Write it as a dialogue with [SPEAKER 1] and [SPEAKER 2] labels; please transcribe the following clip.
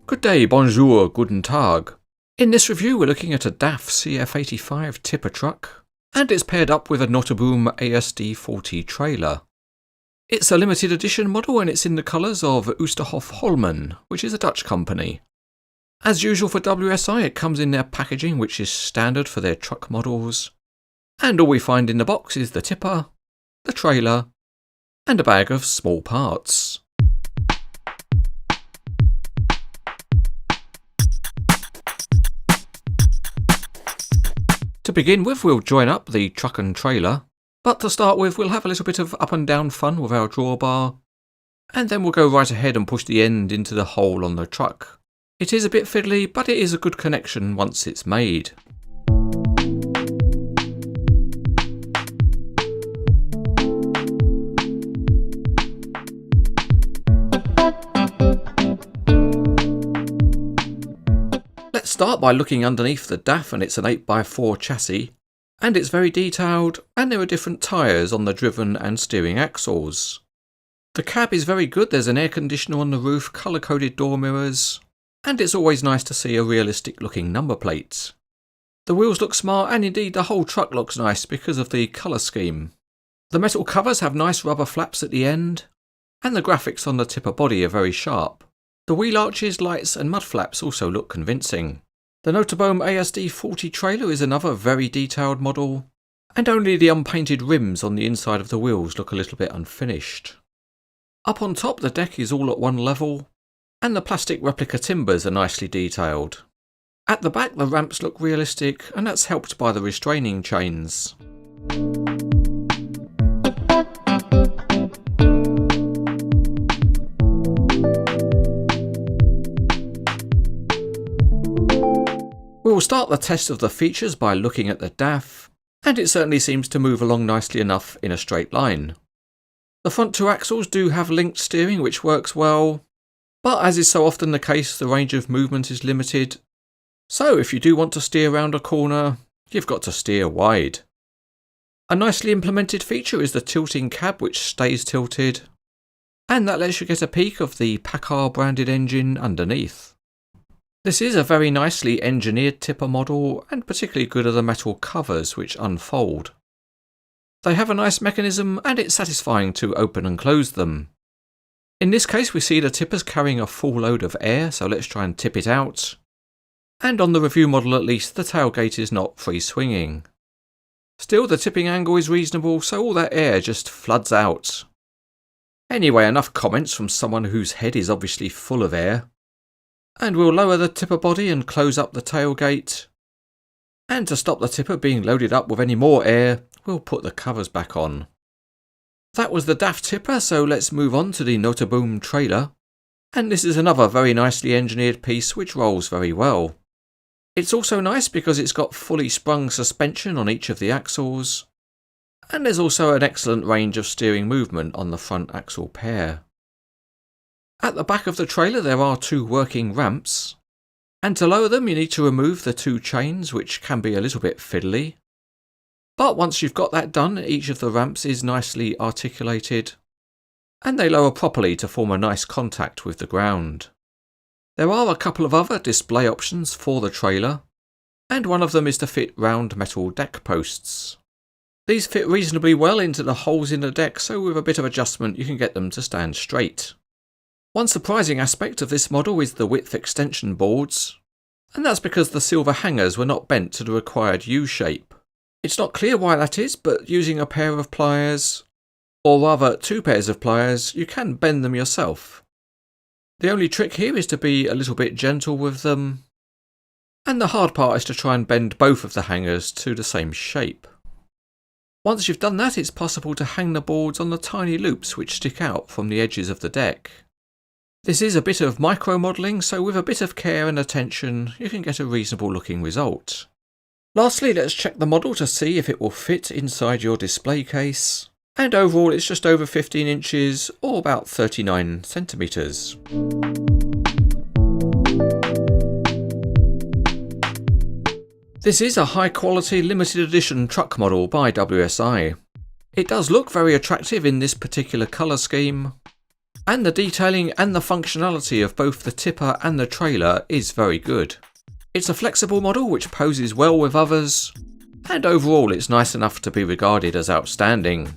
[SPEAKER 1] Good day, bonjour, guten Tag. In this review we're looking at a DAF CF85 tipper truck, and it's paired up with a Notaboom ASD40 trailer. It's a limited edition model and it's in the colours of Oosterhof Holman, which is a Dutch company. As usual for WSI, it comes in their packaging, which is standard for their truck models, and all we find in the box is the tipper, the trailer, and a bag of small parts. To begin with, we'll join up the truck and trailer, but to start with we'll have a little bit of up and down fun with our drawbar, and then we'll go right ahead and push the end into the hole on the truck. It is a bit fiddly, but it is a good connection once it's made. Let's start by looking underneath the DAF, and it's an 8x4 chassis, and it's very detailed, and there are different tyres on the driven and steering axles. The cab is very good, there's an air conditioner on the roof, colour-coded door mirrors, and it's always nice to see a realistic looking number plate. The wheels look smart, and indeed the whole truck looks nice because of the colour scheme. The metal covers have nice rubber flaps at the end, and the graphics on the tipper body are very sharp. The wheel arches, lights and mud flaps also look convincing. The Notaboom ASD40 trailer is another very detailed model, and only the unpainted rims on the inside of the wheels look a little bit unfinished. Up on top, the deck is all at one level, and the plastic replica timbers are nicely detailed. At the back, the ramps look realistic, and that's helped by the restraining chains. We will start the test of the features by looking at the DAF, and it certainly seems to move along nicely enough in a straight line. The front two axles do have linked steering, which works well, but as is so often the case, the range of movement is limited, so if you do want to steer around a corner, you've got to steer wide. A nicely implemented feature is the tilting cab, which stays tilted, and that lets you get a peek of the PACCAR branded engine underneath. This is a very nicely engineered tipper model, and particularly good are the metal covers which unfold. They have a nice mechanism, and it's satisfying to open and close them. In this case we see the tippers carrying a full load of air, so let's try and tip it out. And on the review model at least, the tailgate is not free swinging. Still, the tipping angle is reasonable, so all that air just floods out. Anyway, enough comments from someone whose head is obviously full of air. And we'll lower the tipper body and close up the tailgate. And to stop the tipper being loaded up with any more air, we'll put the covers back on. That was the DAF tipper, so let's move on to the Notaboom trailer. And this is another very nicely engineered piece which rolls very well. It's also nice because it's got fully sprung suspension on each of the axles. And there's also an excellent range of steering movement on the front axle pair. At the back of the trailer there are two working ramps, and to lower them you need to remove the two chains, which can be a little bit fiddly. But once you've got that done, each of the ramps is nicely articulated, and they lower properly to form a nice contact with the ground. There are a couple of other display options for the trailer, and one of them is to fit round metal deck posts. These fit reasonably well into the holes in the deck, so with a bit of adjustment you can get them to stand straight. One surprising aspect of this model is the width extension boards, and that's because the silver hangers were not bent to the required U-shape. It's not clear why that is, but using a pair of pliers, or rather two pairs of pliers, you can bend them yourself. The only trick here is to be a little bit gentle with them, and the hard part is to try and bend both of the hangers to the same shape. Once you've done that, it's possible to hang the boards on the tiny loops which stick out from the edges of the deck. This is a bit of micro modelling, so with a bit of care and attention, you can get a reasonable looking result. Lastly, let's check the model to see if it will fit inside your display case. And overall it's just over 15 inches or about 39 centimetres. This is a high quality limited edition truck model by WSI. It does look very attractive in this particular colour scheme, and the detailing and the functionality of both the tipper and the trailer is very good. It's a flexible model which poses well with others, and overall it's nice enough to be regarded as outstanding.